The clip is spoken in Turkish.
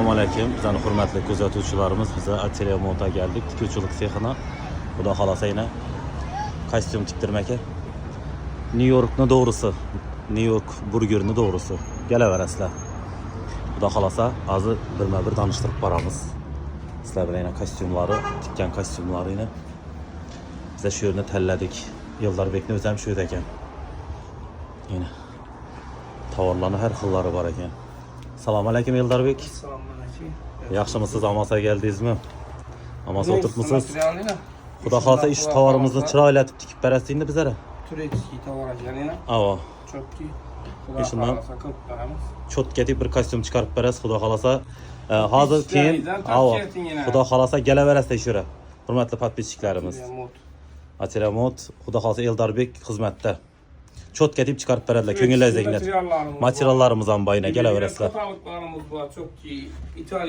Selamünaleyküm. Bizden hürmetli kuzatuvchilarimiz bize Atelier Mont'a geldik. Tikuvchilik sexina. Xudo xolasa yine kostyum tiktirmek'e. New York'ni doğrusu. New York burgerini doğrusu. Gelaverasizlar. Xudo xolasa hozir birma-bir tanıştırıp baramiz. Sizlar bilan yine kostyumları, tikkan kostyumları yine bize shu yerni tanladik. Yıldarbekni o'zi ham shu yerda ekan. Yine tovarlarning har xillari bor ekan. Assalomu alaykum Yıldarbek. Yaxshimisiz? Amasa geldingizmi? Amasa o'tiribmisiz? Xudo xolasa ish tovarimizni chiroylatib tikib berasizmi bizlarga? Turetskiy tovar ekan. Avo. Chotki. Shundan cho'tkatib bir kostyum chiqarib berasiz, xudo xolasa. Hozir keyin avo. Xudo xolasa kelaverasizlar shu yerga. Hurmatli podpisчикларimiz. Atelier Mont, xudo xolasa Eldarbek xizmatda. Cho'tkatib chiqarib beradilar, ko'ngilingizga. Materiallarimiz ham boyina kelaverasizlar. Kataloglarimiz bor, chotki. İtalya